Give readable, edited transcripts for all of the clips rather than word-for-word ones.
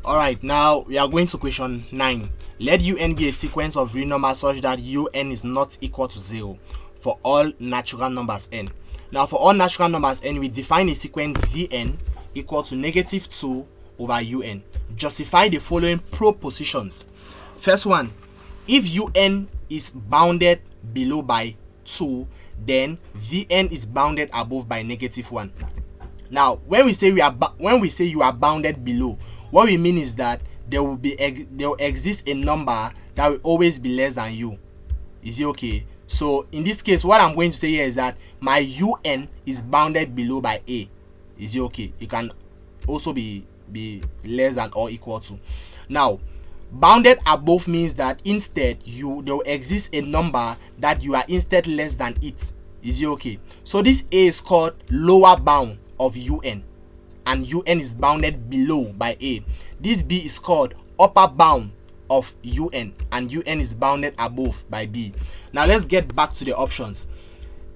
Alright, now we are going to question 9. Let un be a sequence of real numbers such that un is not equal to 0 for all natural numbers n. Now for all natural numbers n, we define a sequence Vn equal to negative 2 over un. Justify the following propositions. First one, if un is bounded below by 2, then Vn is bounded above by negative 1. Now when we say you are bounded below, what we mean is that there will exist a number that will always be less than u. Is it okay? So in this case, what I'm going to say here is that my un is bounded below by a. Is it okay? It can also be less than or equal to. Now bounded above means that instead there will exist a number that you are instead less than it. Is it okay? So this a is called lower bound of un, and un is bounded below by a. This b is called upper bound of un, and un is bounded above by b. Now let's get back to the options.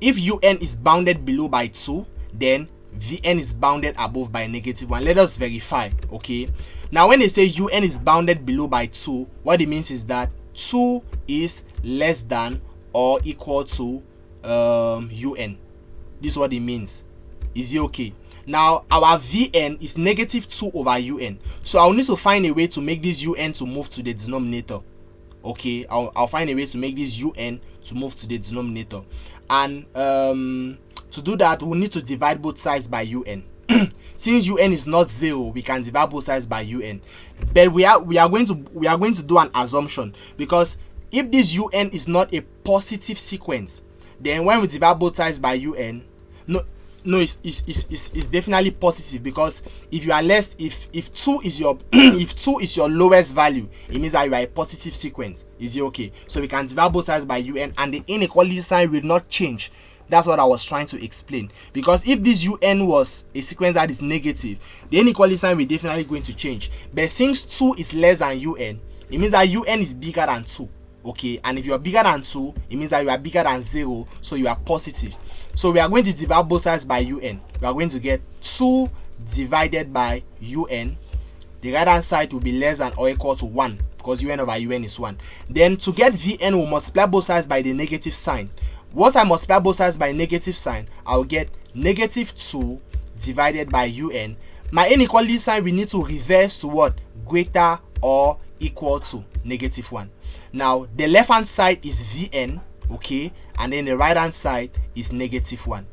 If un is bounded below by 2, then Vn is bounded above by negative 1. Let us verify. Okay, now when they say un is bounded below by 2, what it means is that 2 is less than or equal to un. This is what it means. Is it okay? Now our Vn is negative 2 over un, so I'll need to find a way to make this un to move to the denominator. Okay, I'll find a way to make this un to move to the denominator, and to do that we'll need to divide both sides by un. Since un is not 0, we can divide both sides by un, but we are going to do an assumption, because if this un is not a positive sequence, then when we divide both sides by un, it's definitely positive, because if you are less, if 2 is your if 2 is your lowest value, it means that you are a positive sequence. Is it okay? So we can divide both sides by un, and the inequality sign will not change. That's what I was trying to explain, because if this un was a sequence that is negative, the inequality sign will definitely going to change. But since 2 is less than un, it means that un is bigger than 2. Okay, and if you are bigger than 2, it means that you are bigger than 0, so you are positive. So we are going to divide both sides by un. We are going to get 2 divided by un. The right hand side will be less than or equal to 1, because un over un is 1. Then to get Vn, we'll multiply both sides by the negative sign. Once I multiply both sides by negative sign, I'll get negative 2 divided by un. My inequality sign we need to reverse to what? Greater or equal to negative 1. Now the left hand side is Vn, okay, and then the right hand side is negative 1.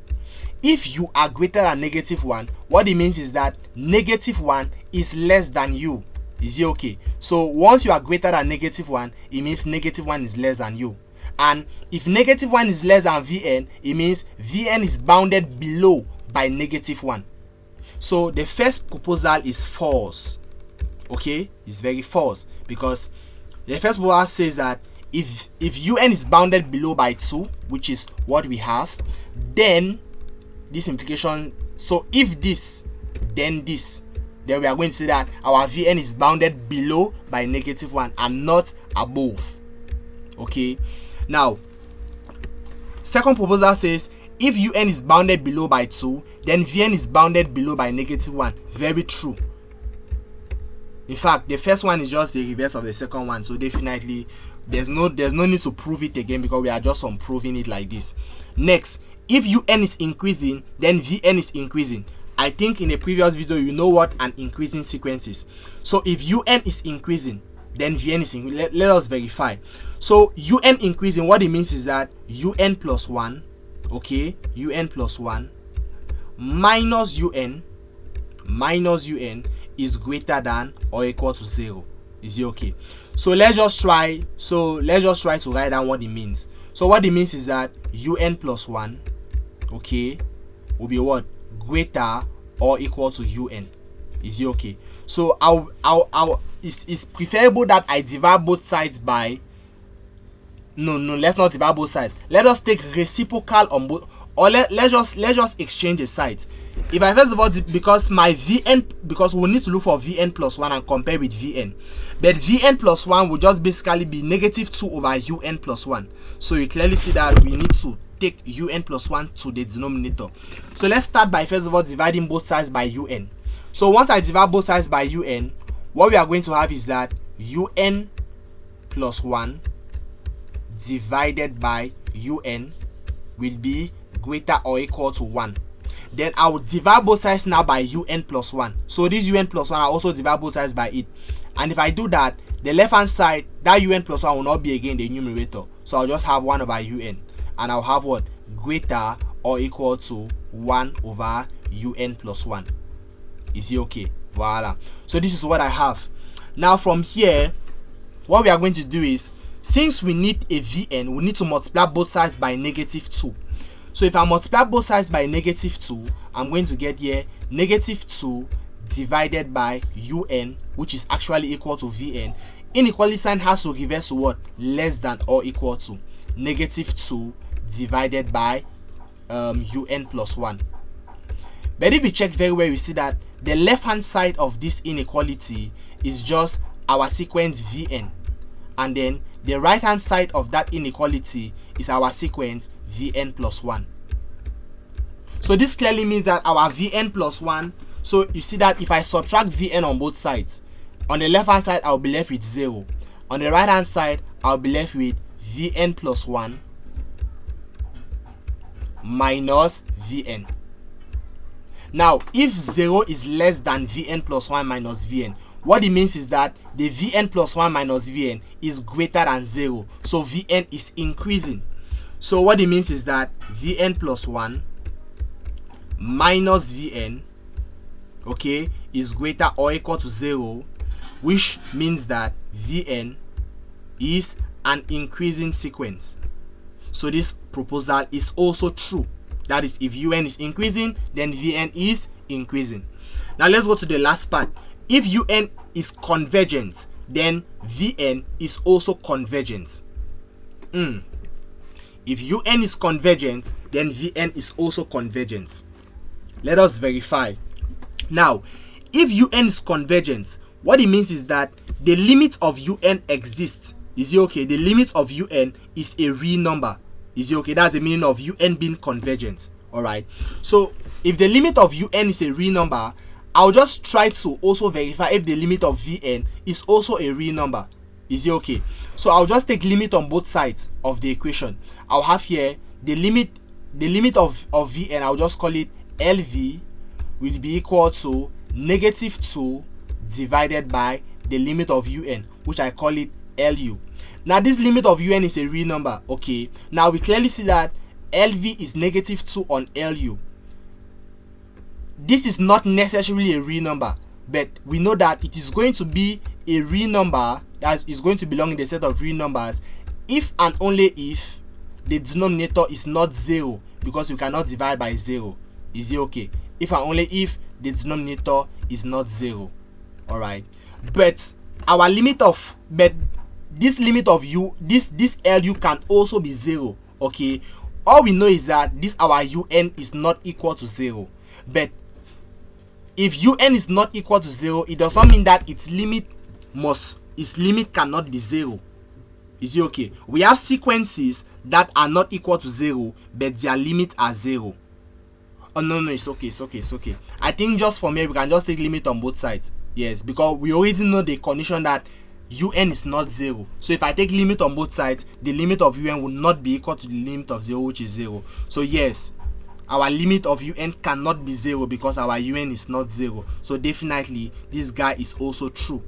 If you are greater than negative 1, what it means is that negative 1 is less than you. Is it okay? So once you are greater than negative 1, it means negative 1 is less than you. And if negative 1 is less than Vn, it means Vn is bounded below by negative 1. So the first proposal is false. Okay, it's very false, because the first proposal says that if un is bounded below by 2, which is what we have, then this implication, so if this, then this, then we are going to say that our Vn is bounded below by negative 1 and not above. Okay, now second proposal says if un is bounded below by 2, then Vn is bounded below by negative 1. Very true. In fact, the first one is just the reverse of the second one, so definitely there's no need to prove it again, because we are just on proving it like this. Next, if un is increasing, then Vn is increasing. I think in a previous video you know what an increasing sequence is. So if un is increasing, then Vn is increasing. Let us verify. So un increasing, what it means is that un plus 1, okay, un plus 1 minus un is greater than or equal to 0. Is it okay? So let's just try to write down what it means. So what it means is that un plus 1, okay, will be what? Greater or equal to un. Is it okay? So it's preferable that I divide both sides by, no, let's not divide both sides. Let us take reciprocal on both, or let's just exchange the sides. If I first of all, because my Vn, because we need to look for Vn plus 1 and compare with Vn, but Vn plus 1 will just basically be negative 2 over un plus 1. So you clearly see that we need to take un plus 1 to the denominator. So let's start by first of all dividing both sides by un. So once I divide both sides by un, what we are going to have is that un plus 1 divided by un will be greater or equal to 1. Then I will divide both sides now by un plus 1. So this un plus 1, I also divide both sides by it. And if I do that, the left hand side, that un plus 1 will not be again the numerator. So I'll just have 1 over un. And I'll have what? Greater or equal to 1 over un plus 1. Is it okay? Voila. So this is what I have. Now from here, what we are going to do is, since we need a Vn, we need to multiply both sides by negative 2. So if I multiply both sides by negative 2, I'm going to get here negative 2 divided by un, which is actually equal to Vn. Inequality sign has to reverse to what? Less than or equal to negative 2 divided by un plus 1. But if we check very well, we see that the left hand side of this inequality is just our sequence Vn, and then the right hand side of that inequality is our sequence Vn plus 1. So this clearly means that our Vn plus 1, so you see that if I subtract Vn on both sides, on the left hand side I'll be left with 0. On the right hand side I'll be left with Vn plus 1 minus Vn. Now if 0 is less than Vn plus 1 minus Vn, what it means is that the Vn plus 1 minus Vn is greater than 0. So Vn is increasing. So what it means is that Vn plus 1 minus Vn, okay, is greater or equal to 0, which means that Vn is an increasing sequence. So this proposal is also true. That is, if un is increasing, then Vn is increasing. Now let's go to the last part. If un is convergent, then Vn is also convergent. If un is convergent, then Vn is also convergent. Let us verify. Now, if un is convergent, what it means is that the limit of un exists. Is it okay? The limit of un is a real number. Is it okay? That's the meaning of un being convergent. Alright. So, if the limit of un is a real number, I'll just try to also verify if the limit of Vn is also a real number. Is it okay? So I'll just take limit on both sides of the equation. I'll have here the limit of Vn, I'll just call it Lv, will be equal to negative 2 divided by the limit of un, which I call it Lu. Now this limit of un is a real number. Okay. Now we clearly see that Lv is negative 2 on Lu. This is not necessarily a real number, but we know that it is going to be a real number that is going to belong in the set of real numbers if and only if the denominator is not 0, because we cannot divide by 0. Is it okay? If and only if the denominator is not 0. Alright. But our limit of, but this limit of this Lu can also be 0. Okay. All we know is that this our un is not equal to 0. But if un is not equal to 0, it does not mean that its limit cannot be 0. Is it okay? We have sequences that are not equal to 0, but their limit are 0. Oh no, it's okay. I think just for me, we can just take limit on both sides. Yes, because we already know the condition that un is not 0. So if I take limit on both sides, the limit of un will not be equal to the limit of 0, which is 0. So yes, our limit of un cannot be 0 because our un is not 0. So definitely this guy is also true.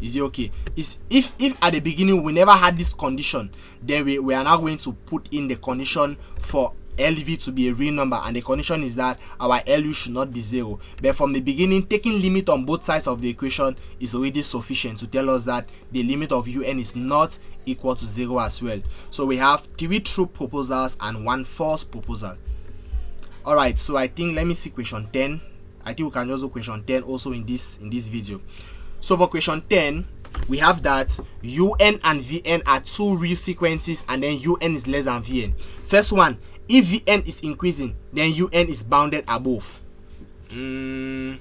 Is it okay? If at the beginning we never had this condition, then we are now going to put in the condition for Lv to be a real number, and the condition is that our Lu should not be 0. But from the beginning, taking limit on both sides of the equation is already sufficient to tell us that the limit of un is not equal to 0 as well. So we have 3 true proposals and 1 false proposal. Alright, so I think, let me see question 10. I think we can just do question 10 also in this video. So for question 10, we have that un and vn are 2 real sequences, and then un is less than vn. First one, if vn is increasing, then un is bounded above. If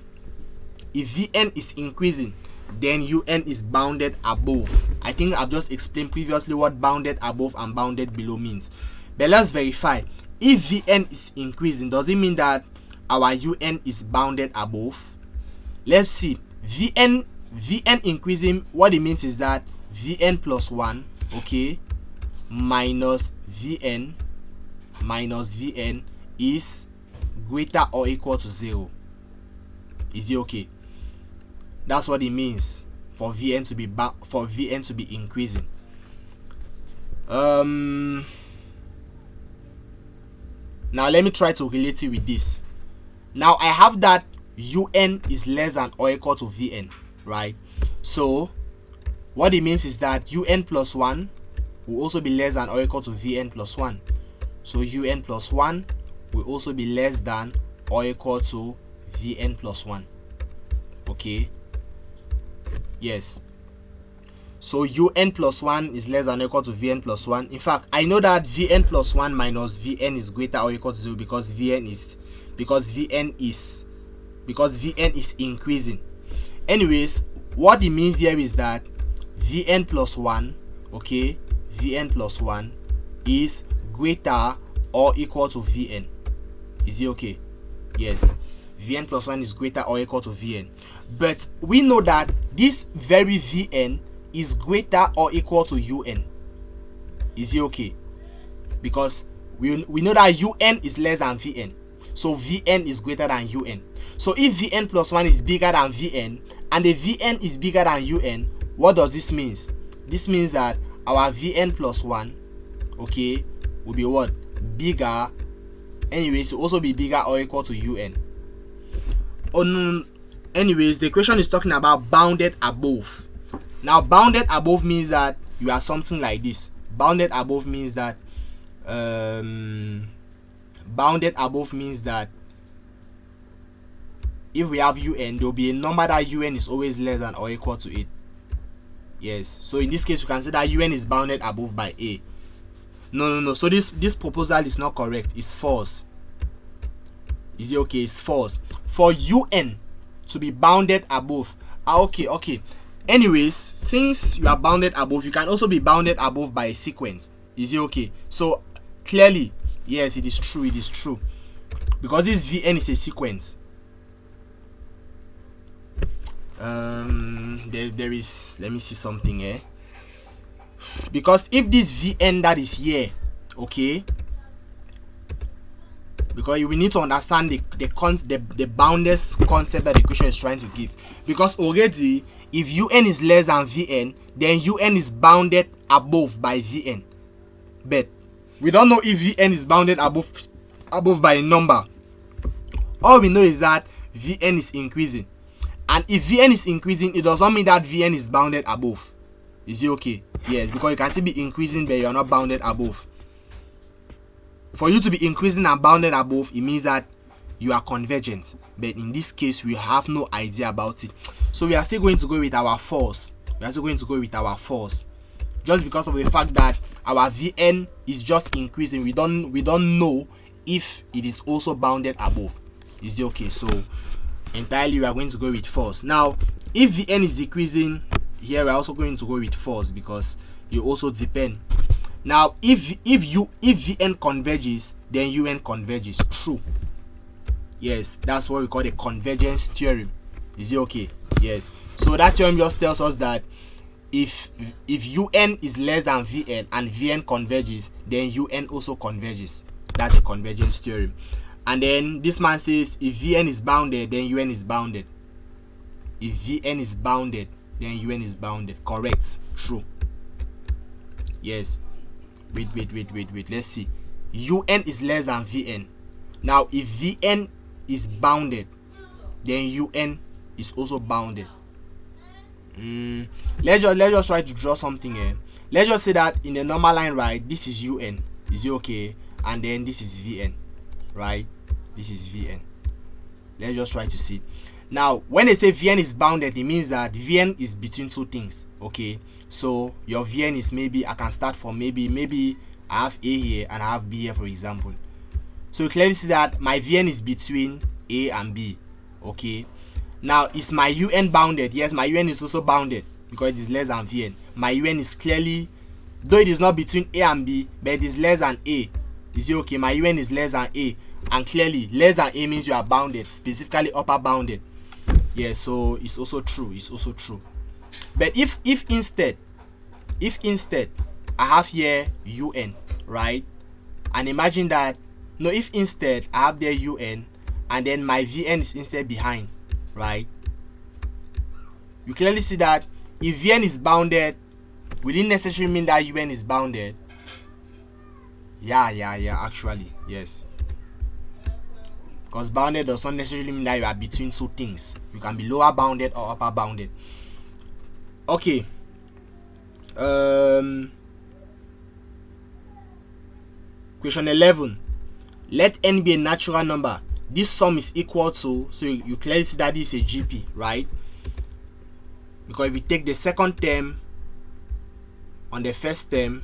vn is increasing, then un is bounded above. I think I've just explained previously what bounded above and bounded below means. But let's verify. If vn is increasing, does it mean that our un is bounded above? Let's see. Vn increasing, what it means is that Vn plus 1, okay, minus Vn is greater or equal to 0. Is it okay? That's what it means for Vn to be increasing. Now let me try to relate it with this. Now I have that Un is less than or equal to Vn, right? So what it means is that Un plus 1 will also be less than or equal to Vn plus 1. So Un plus 1 will also be less than or equal to Vn plus 1. Okay. Yes. So Un plus 1 is less than or equal to Vn plus 1. In fact, I know that Vn plus 1 minus Vn is greater or equal to 0 because Vn is increasing. Anyways, what it means here is that Vn plus 1, okay, Vn plus 1 is greater or equal to Vn. Is it okay? Yes. Vn plus 1 is greater or equal to Vn. But we know that this very Vn is greater or equal to Un. Is it okay? Because we know that Un is less than Vn. So Vn is greater than Un. So if Vn plus 1 is bigger than Vn and the Vn is bigger than Un, what does this mean? This means that our Vn plus 1, okay, will be what? Bigger. Anyways, it will also be bigger or equal to Un. Anyways, the equation is talking about bounded above. Now, bounded above means that you are something like this. Bounded above means that if we have Un, there will be a number that Un is always less than or equal to it. Yes. So in this case, we can say that Un is bounded above by A. No. So this proposal is not correct. It's false. Is it okay? It's false. For Un to be bounded above. Okay. Anyways, since you are bounded above, you can also be bounded above by a sequence. Is it okay? So clearly, yes, it is true. It is true. Because this Vn is a sequence. There is, let me see something here. Because if this Vn that is here, okay, because we need to understand the boundless concept that the equation is trying to give. Because already, if Un is less than Vn, then Un is bounded above by Vn. But we don't know if Vn is bounded above by a number. All we know is that Vn is increasing. And if Vn is increasing, it does not mean that Vn is bounded above. Is it okay? Yes, because you can still be increasing, but you are not bounded above. For you to be increasing and bounded above, it means that you are convergent. But in this case, we have no idea about it. So we are still going to go with our false. Just because of the fact that our Vn is just increasing. We don't know if it is also bounded above. Is it okay? So entirely we are going to go with false. Now, if Vn is decreasing, here we are also going to go with false because you also depend. Now, if Vn converges, then Un converges. True. Yes, that's what we call the convergence theorem. Is it okay? Yes. So that theorem just tells us that if Un is less than Vn and Vn converges, then Un also converges. That's the convergence theorem. And then this man says if Vn is bounded, then Un is bounded. If Vn is bounded, then Un is bounded. Correct. True. Yes. Wait. Let's see. Un is less than Vn. Now, if Vn is bounded, then Un is also bounded. Let's just try to draw something here. Let's just say that in the normal line, right, this is Un. Is it okay? And then this is Vn. Right? This is Vn. Let's just try to see. Now, when they say Vn is bounded, it means that Vn is between two things. Okay? So your Vn is, maybe I can start from maybe I have A here and I have B here, for example. So you clearly see that my Vn is between A and B. Okay? Now, is my Un bounded? Yes, my Un is also bounded because it is less than Vn. My Un is clearly, though it is not between A and B, but it is less than A. Is it okay? My Un is less than A. And clearly, less than A means you are bounded, specifically upper bounded. Yeah, so it's also true. It's also true. But if instead I have here un, right? And imagine that, no, if instead I have there un and then my vn is instead behind, right? You clearly see that if vn is bounded, will it necessarily mean that un is bounded? Yeah, actually, yes. Because bounded does not necessarily mean that you are between two things. You can be lower bounded or upper bounded. Okay. Question 11. Let n be a natural number. This sum is equal to, so you clearly see that this is a GP, right? Because if you take the second term on the first term,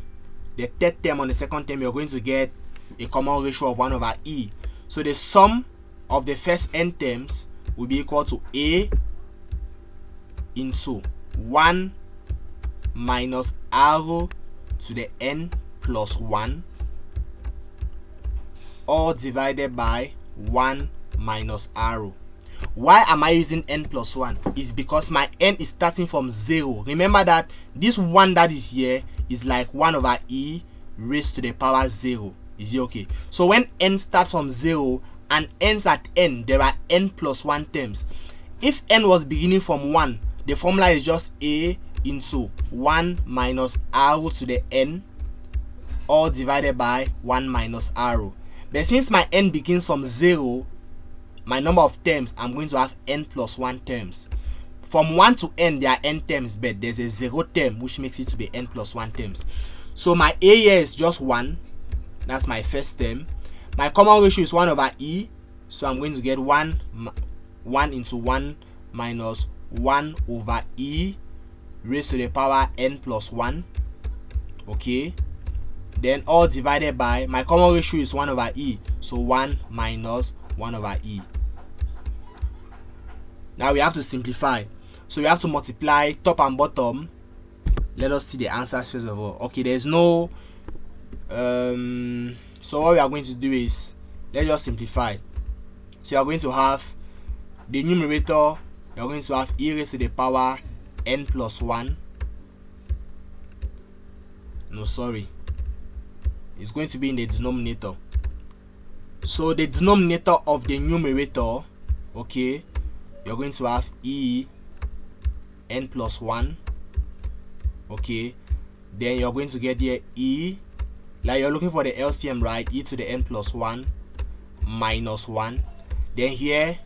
the third term on the second term, you're going to get a common ratio of 1 over e. So the sum of the first n terms will be equal to a into 1 minus r to the n plus 1, all divided by 1 minus r. Why am I using n plus 1? It's because my n is starting from 0. Remember that this 1 that is here is like 1 over e raised to the power 0. Is it okay? So when n starts from 0 and ends at n, there are n plus 1 terms. If n was beginning from 1, the formula is just a into 1 minus r to the n, all divided by 1 minus r. But since my n begins from 0, my number of terms, I'm going to have n plus 1 terms. From 1 to n, there are n terms, but there's a 0 term, which makes it to be n plus 1 terms. So my a here is just 1. That's my first term. My common ratio is 1 over e. So I'm going to get 1 into 1 minus 1 over e raised to the power n plus 1. Okay. Then all divided by, my common ratio is 1 over e. So 1 minus 1 over e. Now we have to simplify. So we have to multiply top and bottom. Let us see the answers first of all. Okay, there's no so what we are going to do is, let's just simplify. So you are going to have the numerator, you are going to have e raised to the power n plus 1. No, sorry, it's going to be in the denominator. So the denominator of the numerator, okay, you're going to have e n plus 1. Okay, then you're going to get here e, like you're looking for the LCM, right? E to the n plus 1 minus 1. Then here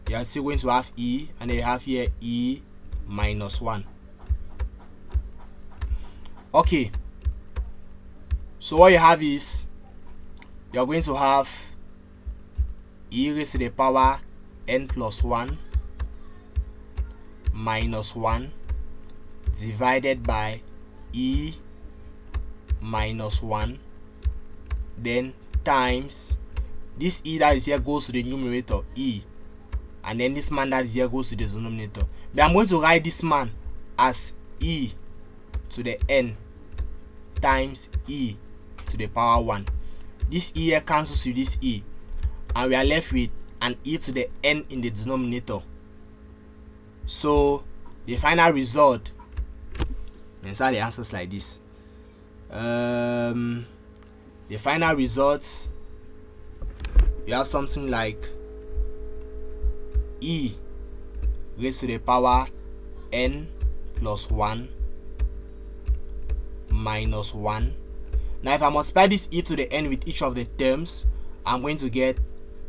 you're still going to have e, and then you have here e minus 1. Okay, so what you have is, you're going to have e raised to the power n plus 1 minus 1 divided by e minus 1, then times this e that is here goes to the numerator, e, and then this man that is here goes to the denominator. But I'm going to write this man as e to the n times e to the power 1. This e here cancels with this e, and we are left with an e to the n in the denominator. So the final result, let's have the answers like this. The final result, you have something like e raised to the power n plus 1 minus 1. Now if I multiply this e to the n with each of the terms, I'm going to get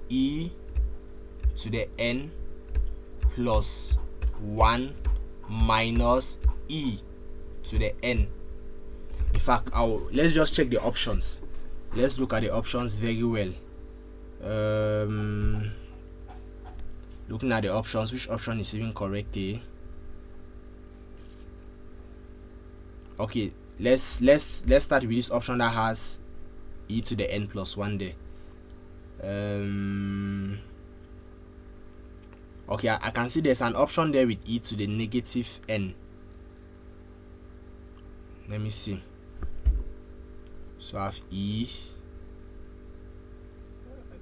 e to the n plus 1 minus e to the n. In fact, let's just check the options. Let's look at the options very well. Looking at the options, which option is even correct here? Okay, let's start with this option that has e to the n plus 1 there. Okay, I can see there's an option there with e to the negative n. Let me see. So I have e,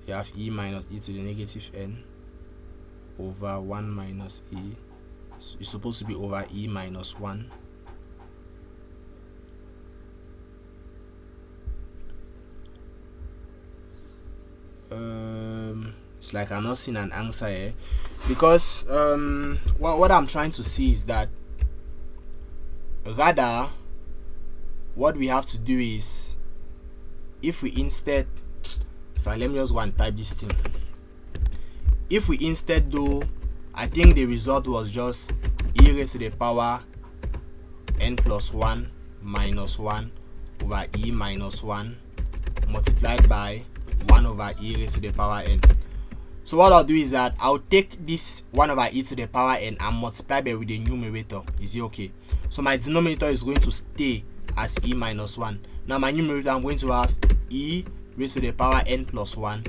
you have e minus e to the negative n. over 1 minus e. So it's supposed to be over e minus 1. It's like I'm not seeing an answer here, because what I'm trying to see is that rather what we have to do is, if we instead, let me just go and type this thing. If we instead do, I think the result was just e raised to the power n plus 1 minus 1 over e minus 1 multiplied by 1 over e raised to the power n. So what I'll do is that I'll take this 1 over e to the power n and multiply it with the numerator. Is it okay? So my denominator is going to stay as e minus 1. Now my numerator, I'm going to have e raised to the power n plus 1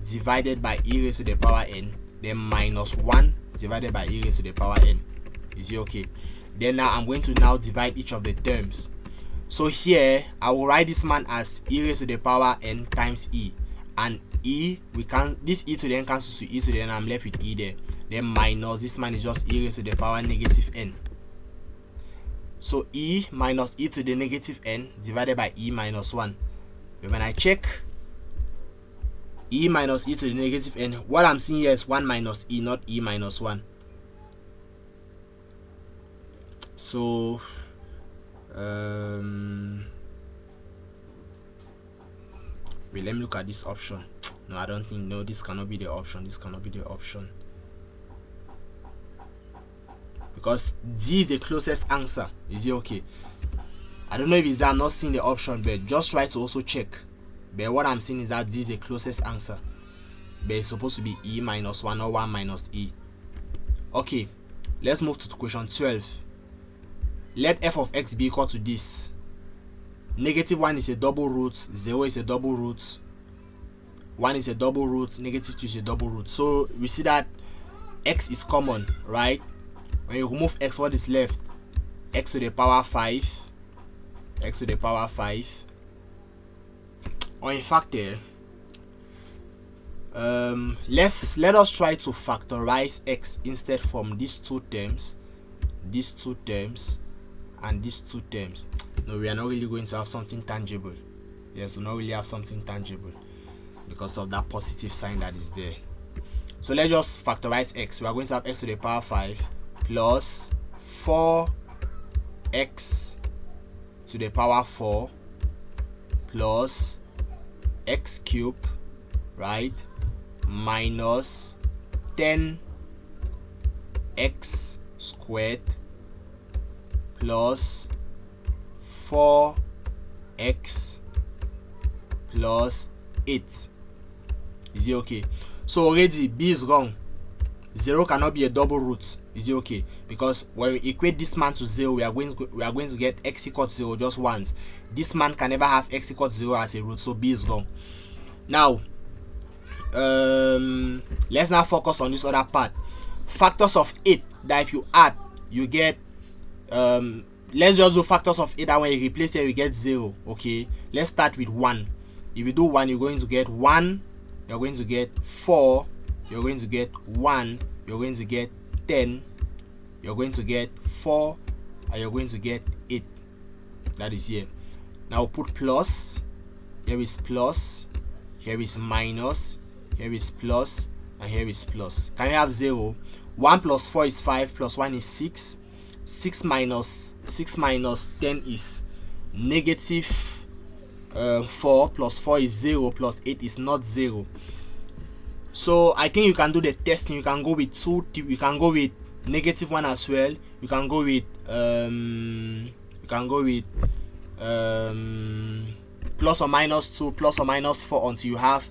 divided by e raised to the power n, then minus 1 divided by e raised to the power n. Is it okay? Then now I'm going to now divide each of the terms. So here I will write this man as e raised to the power n times e, and e, we can, this e to the n cancels to e to the n, I'm left with e there, then minus this man is just e raised to the power negative n. So e minus e to the negative n divided by e minus 1. But when I check e minus e to the negative n, what I'm seeing here is 1 minus e, not e minus 1. So wait, let me look at this option. No, I don't think, no, this cannot be the option. This cannot be the option, because D is the closest answer. Is it okay? I don't know if it's that I'm not seeing the option, but just try to also check. But what I'm seeing is that D is the closest answer, but it's supposed to be e minus 1 or 1 minus e. Okay, let's move to question 12. Let f of x be equal to this. Negative 1 is a double root, 0 is a double root, 1 is a double root, negative 2 is a double root. So we see that x is common, right? When you remove x, what is left? X to the power 5, x to the power 5. Or in fact, let us try to factorize x instead from these two terms, and these two terms. No, we are not really going to have something tangible. Yes, we not really have something tangible because of that positive sign that is there. So let's just factorize x. We are going to have x to the power 5 plus 4x to the power 4 plus x cubed, right, minus 10x squared plus 4x plus 8. Is it okay? So already b is wrong. 0 cannot be a double root. Is it okay? Because when we equate this man to 0, we are going to get x equals 0 just once. This man can never have x equals 0 as a root, so b is wrong. Now let's now focus on this other part. Factors of 8 that if you add, you get let's just do factors of 8 that when you replace here, we get 0. Okay, let's start with 1. If you do 1, you're going to get 1, you're going to get 4, you're going to get 1, you're going to get 10, you're going to get 4, and you're going to get 8. That is here. Now put plus. Here is plus, here is minus, here is plus, and here is plus. Can you have 0? 1 plus 4 is 5, plus 1 is 6. 6 minus 10 is negative 4, plus 4 is 0, plus 8 is not 0. So I think you can do the testing. You can go with 2, you can go with negative 1 as well. You can go with plus or minus 2, plus or minus 4 until you have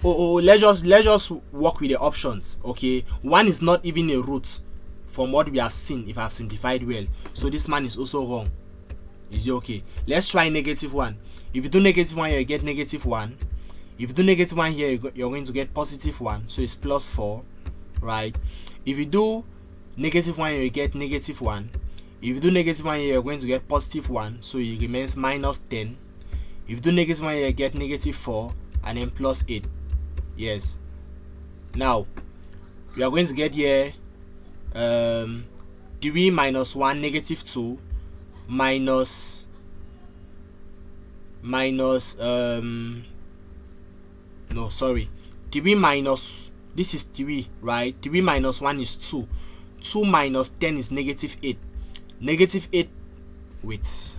let's just work with the options. Okay, 1 is not even a root from what we have seen if I've simplified well, so this man is also wrong. Is it okay? Let's try negative 1. If you do negative 1 here, you get negative 1. If you do negative 1 here, you're going to get positive 1, so it's plus 4, right? If you do negative 1 here, you get negative 1. If you do negative 1 here, you're going to get positive 1, so it remains minus 10. If you do negative 1 here, you get negative 4, and then plus 8. Yes. Now we are going to get here 3 minus 1 negative 2 minus no, sorry, 3 minus, this is 3, right? 3 minus 1 is 2. 2 minus 10 is negative 8. Negative 8, wait,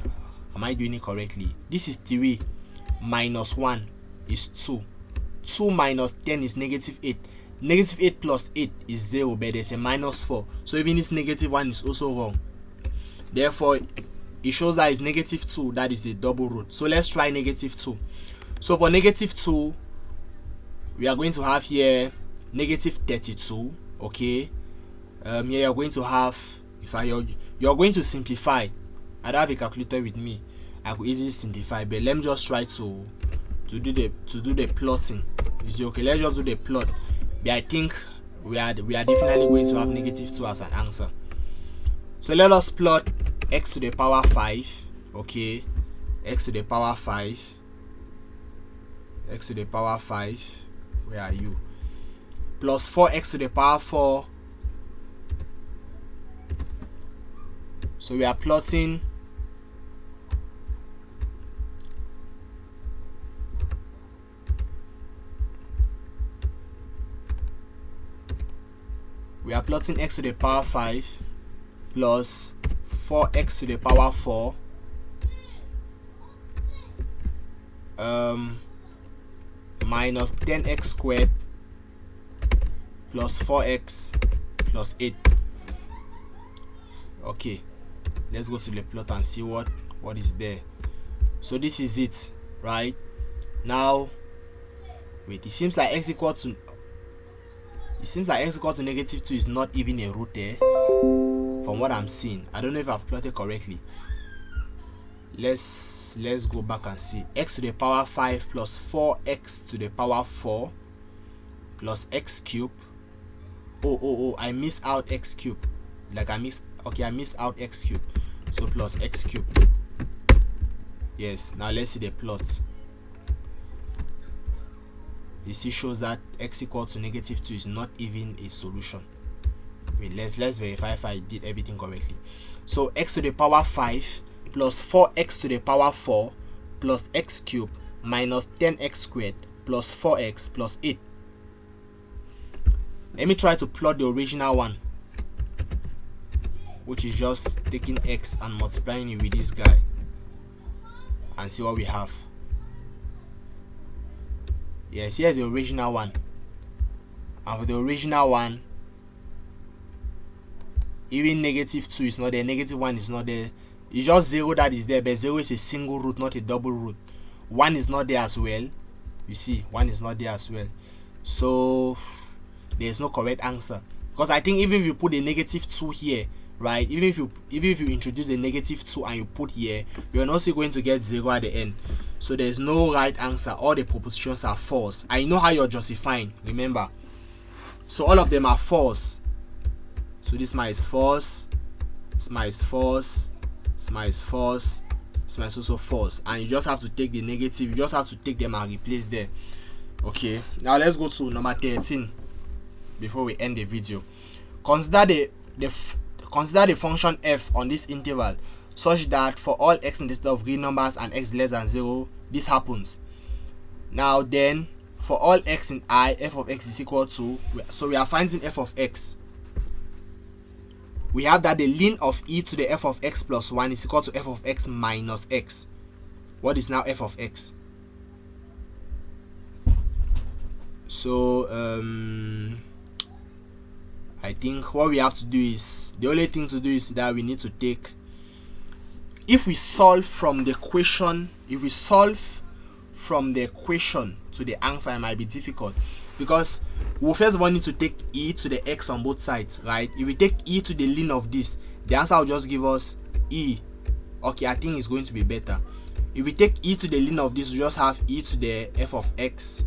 am I doing it correctly? This is 3 minus 1 is 2. 2 minus 10 is negative 8. Negative 8 plus 8 is 0, but there's a minus 4. So even this negative 1 is also wrong. Therefore, it shows that it's negative 2. That is a double root. So let's try negative 2. So for negative 2, we are going to have here negative 32. Okay. Here you're going to have, you're going to simplify. I don't have a calculator with me. I could easily simplify, but let me just try to do the plotting. You see, okay, let's just do the plot. But I think we are definitely going to have negative 2 as an answer. So let us plot x to the power 5. Okay, x to the power 5. X to the power 5. Where are you? Plus 4x to the power 4. So we are plotting x to the power 5 plus 4x to the power 4 minus 10x squared plus 4x plus 8. Okay, let's go to the plot and see what is there. So this is it, right? Now wait, it seems like x equal to negative 2 is not even a root there from what I'm seeing. I don't know if I've plotted correctly. Let's go back and see. X to the power 5 plus 4x to the power 4 plus x cube. Oh, I missed out x cube. I missed out x cube. So plus x cube. Yes, now let's see the plot. This shows that x equal to negative 2 is not even a solution. Wait, let's verify if I did everything correctly. So x to the power 5 plus 4x to the power 4 plus x cube minus 10x squared plus 4x plus 8. Let me try to plot the original one, which is just taking x and multiplying it with this guy, and see what we have. Yes, here's the original one. And for the original one, even negative 2 is not there, negative 1 is not there. It's just 0 that is there, but 0 is a single root, not a double root. 1 is not there as well. You see, 1 is not there as well. So there's no correct answer, because I think even if you put a negative 2 here, right, even if you introduce a negative 2 and you put here, you're also going to get 0 at the end. So there's no right answer. All the propositions are false. I know how you're justifying, remember. So all of them are false. So this one is false, this one is false, this one is false, this one is also false. And you just have to take the negative, you just have to take them and replace them. Okay, now let's go to number 13 before we end the video. Consider the function f on this interval such that for all x in the set of real numbers and x less than 0, this happens. Now then, for all x in I, f of x is equal to, so we are finding f of x. We have that the ln of e to the f of x plus 1 is equal to f of x minus x. What is now f of x? So I think what we have to do is, the only thing to do is that we need to take, if we solve from the equation, to the answer, it might be difficult, because we'll first of all need to take e to the x on both sides, right? If we take e to the ln of this, the answer will just give us e. Okay, I think it's going to be better. If we take e to the ln of this, we just have e to the f of x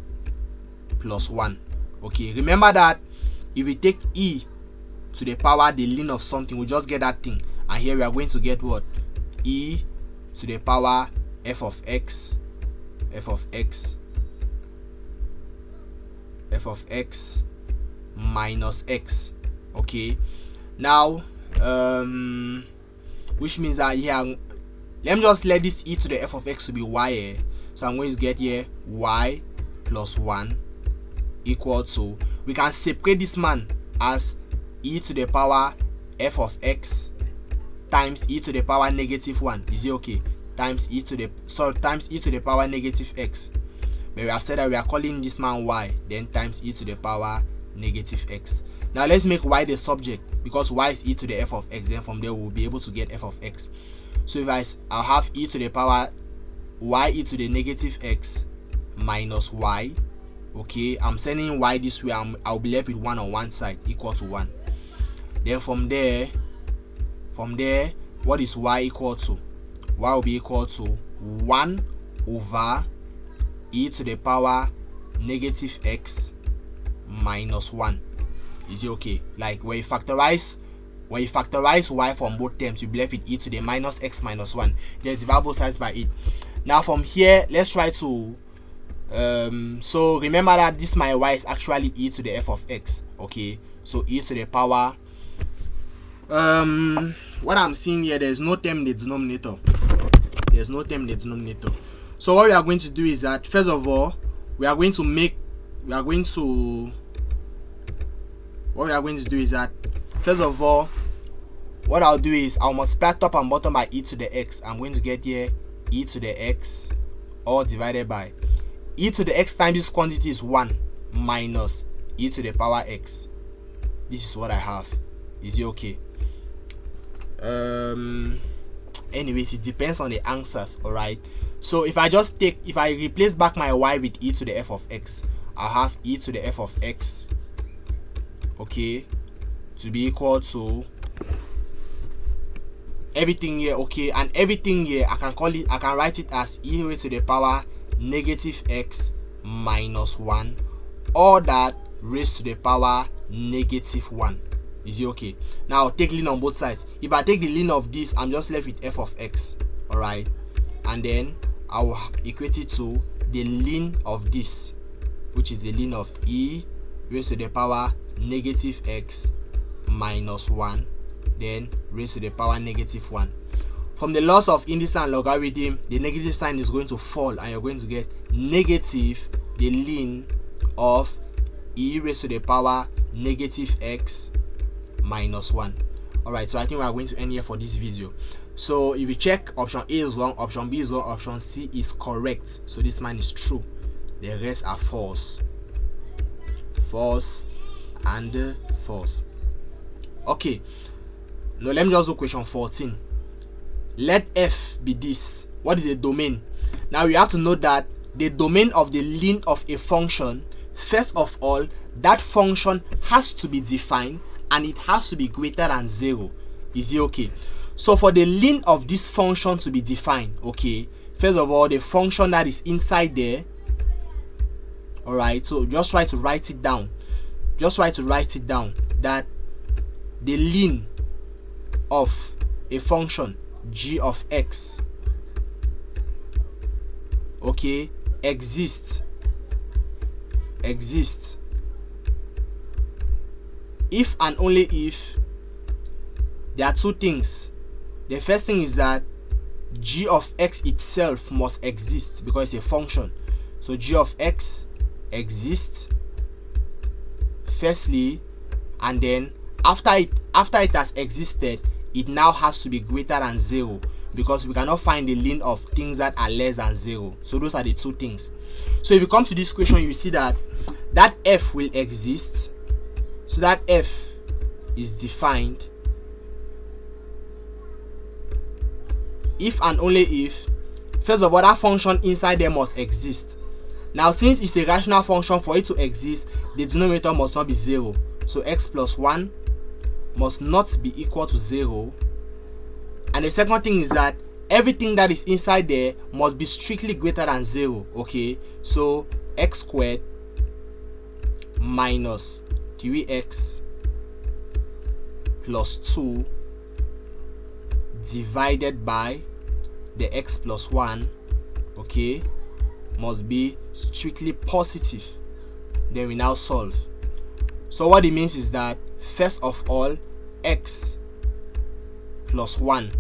plus 1. Okay, remember that if we take e to the power the ln of something, we just get that thing, and here we are going to get what? E to the power f of x minus x. Okay, now which means that here, let me just let this e to the f of x to be y here. So I'm going to get here y plus 1 equal to, we can separate this man as e to the power f of x times e to the power negative 1. Is it okay? Times e to the power negative x. But we have said that we are calling this man y, then times e to the power negative x. Now let's make y the subject, because y is e to the f of x. Then from there we'll be able to get f of x. So if I'll have e to the power y e to the negative x minus y. Okay, I'm sending y this way. I'll be left with 1 on one side, equal to 1. Then from there, what is y equal to? Y will be equal to 1 over e to the power negative x minus 1. Is it okay? Like when you factorize y from both terms, you be left with e to the minus x minus 1. Then divide both sides by 8. Now from here, let's try to so remember that this my y is actually e to the f of x. Okay, so e to the power what I'm seeing here, there's no term in the denominator. So what we are going to do is that, first of all, what we are going to do is that, first of all, what I'll do is I'll multiply top and bottom by e to the x. I'm going to get here e to the x, all divided by e to the x times this quantity is 1 minus e to the power x. This is what I have. Is it okay? Anyways, it depends on the answers. All right, so if I replace back my y with e to the f of x, I'll have e to the f of x, okay, to be equal to everything here. Okay, and everything here I can write it as e raised to the power negative x minus 1, or that raised to the power negative 1. Is it okay? Now I'll take ln on both sides. If I take the ln of this, I'm just left with f of x. All right, and then I will equate it to the ln of this, which is the ln of e raised to the power negative x minus 1, then raised to the power negative 1. From the laws of indices and logarithm, the negative sign is going to fall, and you're going to get negative the ln of e raised to the power negative x minus 1. All right, so I think we are going to end here for this video. So if you check, option A is wrong, option B is wrong, option C is correct. So this man is true, the rest are false and false. Okay, now let me just do question 14. Let f be this. What is the domain? Now you have to know that the domain of the ln of a function, first of all, that function has to be defined and it has to be greater than 0. Is it okay? So for the ln of this function to be defined, okay, first of all, the function that is inside there, all right, so just try to write it down. That the ln of a function g of x, okay, exists if and only if there are two things. The first thing is that g of x itself must exist because it's a function. So g of x exists firstly, and then after it has existed, it now has to be greater than 0, because we cannot find the ln of things that are less than 0. So those are the two things. So if you come to this question, you see that f will exist. So that f is defined if and only if, first of all, that function inside there must exist. Now since it's a rational function, for it to exist, the denominator must not be 0. So x plus 1 must not be equal to 0. And the second thing is that everything that is inside there must be strictly greater than 0. Okay, so x squared minus 3x plus 2 divided by the x plus 1, okay, must be strictly positive. Then we now solve. So what it means is that first of all, x plus 1,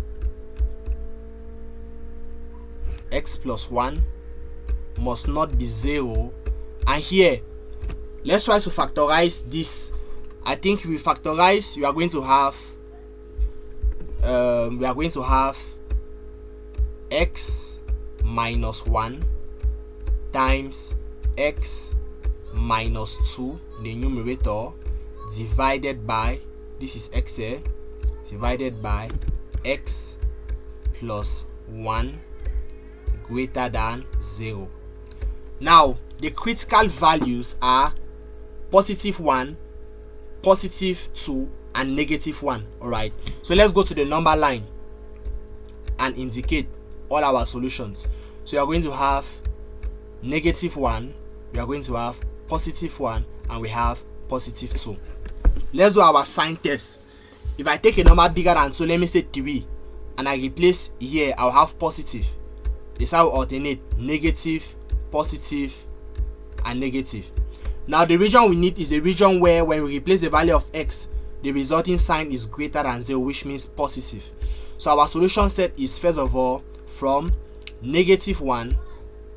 x plus 1 must not be 0. And here, let's try to factorize this. I think if we factorize, we are going to have x minus 1 times x minus 2, the numerator, divided by, this is x here, divided by x plus 1 greater than 0. Now the critical values are positive 1, positive 2, and negative 1. Alright, so let's go to the number line and indicate all our solutions. So you are going to have negative 1, we are going to have positive 1, and we have positive 2. Let's do our sign test. If I take a number bigger than 2, let me say 3, and I replace here, I'll have positive. This how we alternate negative, positive, and negative. Now the region we need is a region where when we replace the value of x, the resulting sign is greater than 0, which means positive. So our solution set is first of all from negative 1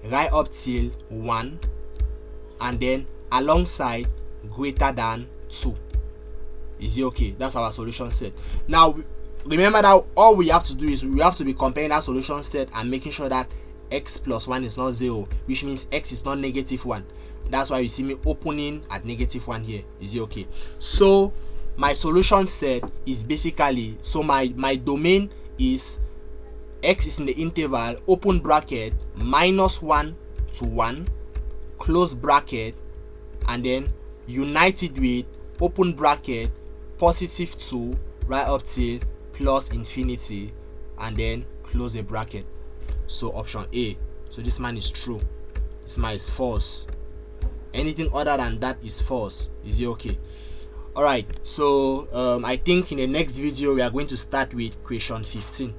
right up till 1, and then alongside greater than 2. Is it okay? That's our solution set. Now remember that all we have to do is we have to be comparing that solution set and making sure that x plus 1 is not 0, which means x is not negative 1. That's why you see me opening at negative 1 here. Is it okay? So my solution set is basically, so my domain is x is in the interval open bracket minus 1 to 1 close bracket, and then unite it with open bracket positive 2 right up till plus infinity, and then close a bracket. So option A. So this man is true, this man is false. Anything other than that is false. Is it okay? Alright, so I think in the next video we are going to start with question 15.